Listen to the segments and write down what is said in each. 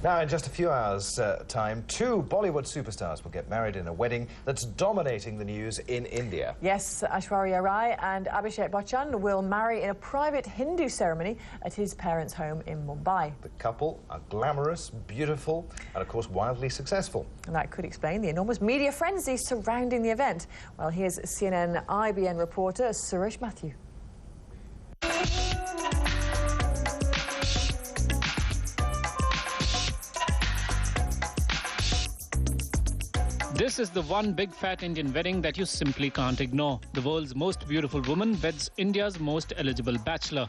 Now, in just a few hours' time, two Bollywood superstars will get married in a wedding that's dominating the news in India. Yes, Ashwariya Rai and Abhishek Bachchan will marry in a private Hindu ceremony at his parents' home in Mumbai. The couple are glamorous, beautiful, and, of course, wildly successful. And that could explain the enormous media frenzy surrounding the event. Well, here's CNN IBN reporter Suresh Matthew. This is the one big fat Indian wedding that you simply can't ignore. The world's most beautiful woman weds India's most eligible bachelor.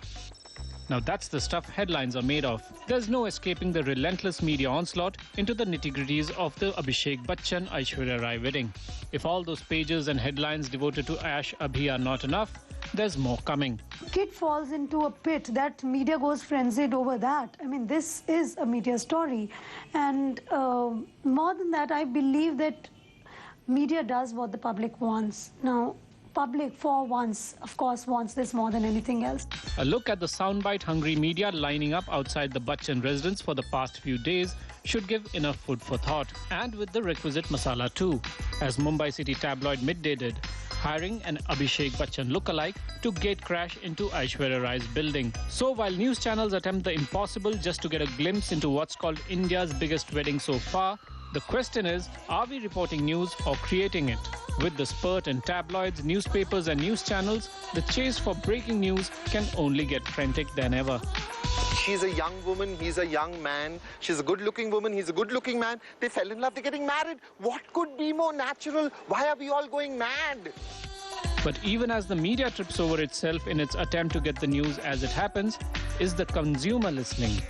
Now that's the stuff headlines are made of. There's no escaping the relentless media onslaught into the nitty-gritties of the Abhishek Bachchan Ashwariya Rai wedding. If all those pages and headlines devoted to Ash Abhi are not enough, there's more coming. Kid falls into a pit, that media goes frenzied over that. I mean, this is a media story. And more than that, I believe that media does what the public wants. Now, public, for once, of course, wants this more than anything else. A look at the soundbite-hungry media lining up outside the Bachchan residence for the past few days should give enough food for thought, and with the requisite masala too, as Mumbai City tabloid Midday did, hiring an Abhishek Bachchan lookalike to gate crash into Ashwariya Rai's building. So while news channels attempt the impossible just to get a glimpse into what's called India's biggest wedding so far, the question is, are we reporting news or creating it? With the spurt in tabloids, newspapers and news channels, the chase for breaking news can only get frantic than ever. She's a young woman, he's a young man. She's a good-looking woman, he's a good-looking man. They fell in love, they're getting married. What could be more natural? Why are we all going mad? But even as the media trips over itself in its attempt to get the news as it happens, is the consumer listening?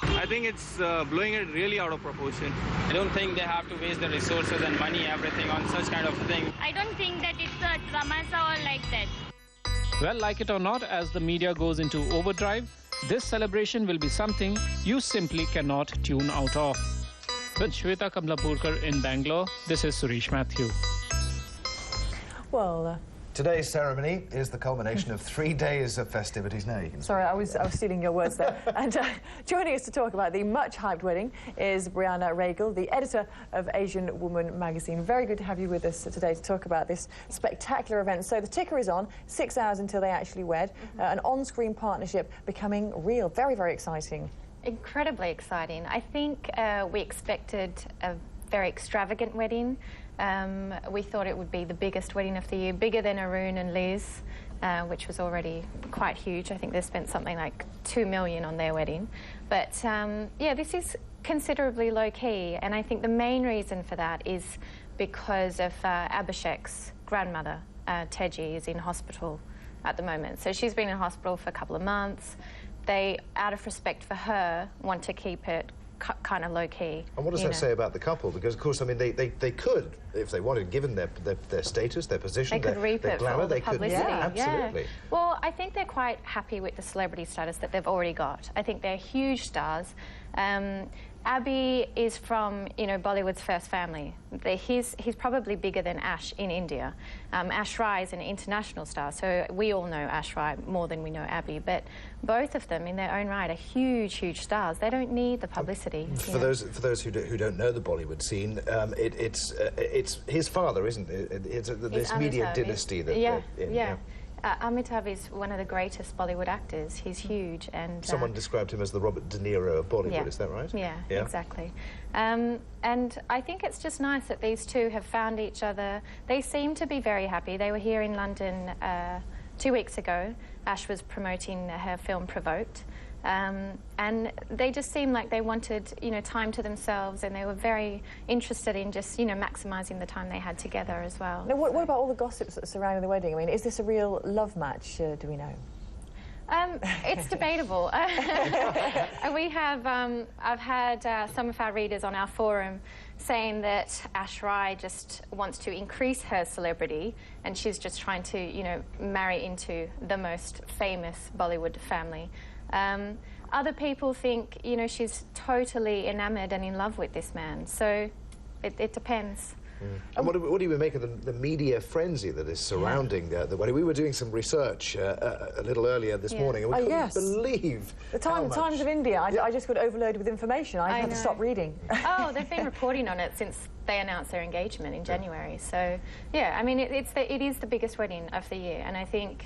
I think it's blowing it really out of proportion. I don't think they have to waste the resources and money, everything on such kind of thing. I don't think that it's a tamasa or like that. Well, like it or not, as the media goes into overdrive, this celebration will be something you simply cannot tune out of. With Shweta Kamlapurkar in Bangalore, this is Suresh Matthew. Well, Today's ceremony is the culmination of 3 days of festivities. Now you can... Sorry, I was stealing your words there. And joining us to talk about the much-hyped wedding is Brianna Regal, the editor of Asian Woman magazine. Very good to have you with us today to talk about this spectacular event. So the ticker is on, 6 hours until they actually wed, an on-screen partnership becoming real. Very, very exciting. Incredibly exciting. I think we expected a very extravagant wedding. We thought it would be the biggest wedding of the year, bigger than Arun and Liz, which was already quite huge. I think they spent something like $2 million on their wedding. But yeah, this is considerably low-key, and I think the main reason for that is because of Abhishek's grandmother, Teji, is in hospital at the moment. So she's been in hospital for a couple of months. They, out of respect for her, want to keep it kind of low-key. And what does that say about the couple? Because, of course, I mean, they could, if they wanted, given their status, their position, they could reap their it glamour, for they publicity. could, absolutely. Yeah. Well, I think they're quite happy with the celebrity status that they've already got. I think they're huge stars. Abhi is from, you know, Bollywood's first family. He's probably bigger than Ash in India. Ash Rai is an international star, so we all know Ash Rai more than we know Abhi. But both of them, in their own right, are huge, huge stars. They don't need the publicity. For those who don't know the Bollywood scene, it's his father, isn't it? It's this media dynasty that. Yeah. Amitabh is one of the greatest Bollywood actors. He's huge, and someone described him as the Robert De Niro of Bollywood. Yeah. Is that right? Yeah, exactly. And I think it's just nice that these two have found each other. They seem to be very happy. They were here in London 2 weeks ago. Ash was promoting her film Provoked. And they just seemed like they wanted, you know, time to themselves, and they were very interested in just, you know, maximising the time they had together as well. Now, what about all the gossips surrounding the wedding? I mean, is this a real love match, do we know? It's debatable. We have, I've had some of our readers on our forum saying that Ash Rai just wants to increase her celebrity, and she's just trying to, you know, marry into the most famous Bollywood family. Other people think, you know, she's totally enamoured and in love with this man. So it depends. And what do we make of the media frenzy that is surrounding the wedding? We were doing some research a little earlier this morning, and we couldn't believe the Times of India. I just got overloaded with information. I had to stop reading. Oh, they've been reporting on it since they announced their engagement in January. So, yeah, I mean, it is the biggest wedding of the year, and I think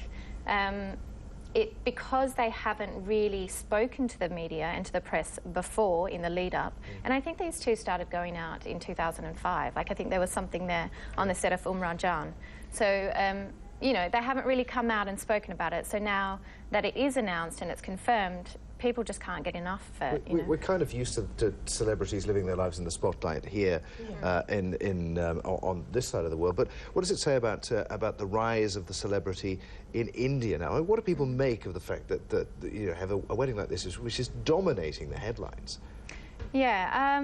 because they haven't really spoken to the media and to the press before in the lead-up, and I think these two started going out in 2005. Like, I think there was something there on the set of Bachchan. So, you know, they haven't really come out and spoken about it. So now that it is announced and it's confirmed, people just can't get enough of it. We're kind of used to celebrities living their lives in the spotlight here on this side of the world. But what does it say about the rise of the celebrity in India now? I mean, what do people make of the fact that you know, have a wedding like this, which is dominating the headlines? Yeah,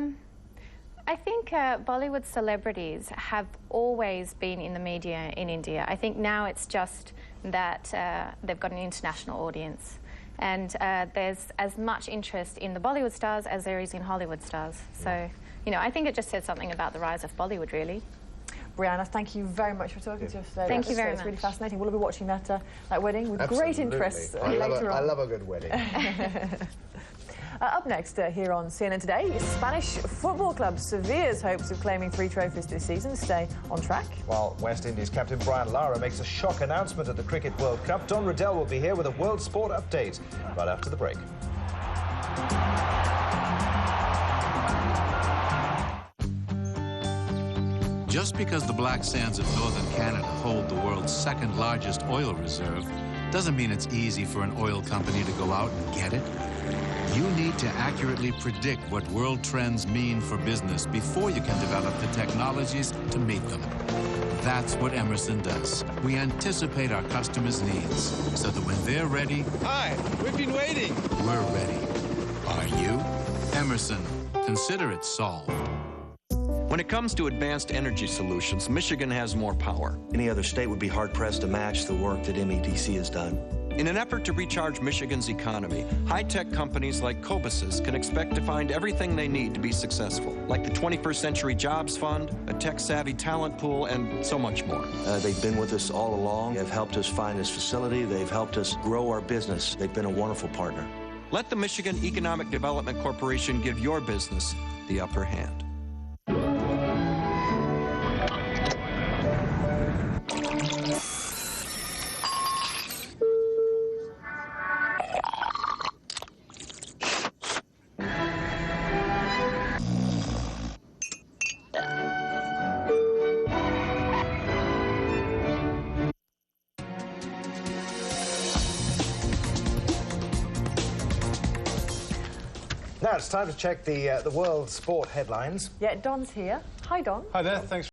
I think Bollywood celebrities have always been in the media in India. I think now it's just that they've got an international audience. And there's as much interest in the Bollywood stars as there is in Hollywood stars. So, you know, I think it just says something about the rise of Bollywood, really. Brianna, thank you very much for talking to us today. Thank you very much. It's really fascinating. We'll be watching that wedding with great interest later on. I love a good wedding. Up next here on CNN Today, Spanish football club Sevilla's hopes of claiming 3 trophies this season stay on track. While West Indies captain Brian Lara makes a shock announcement at the Cricket World Cup, Don Riddell will be here with a World Sport update right after the break. Just because the black sands of northern Canada hold the world's second largest oil reserve doesn't mean it's easy for an oil company to go out and get it. You need to accurately predict what world trends mean for business before you can develop the technologies to meet them. That's what Emerson does. We anticipate our customers' needs so that when they're ready... Hi, we've been waiting. We're ready. Are you? Emerson. Consider it solved. When it comes to advanced energy solutions, Michigan has more power. Any other state would be hard-pressed to match the work that MEDC has done. In an effort to recharge Michigan's economy, high-tech companies like Cobus's can expect to find everything they need to be successful, like the 21st Century Jobs Fund, a tech-savvy talent pool, and so much more. They've been with us all along. They've helped us find this facility. They've helped us grow our business. They've been a wonderful partner. Let the Michigan Economic Development Corporation give your business the upper hand. Now it's time to check the world sport headlines. Yeah, Don's here. Hi, Don. Hi there. Thanks.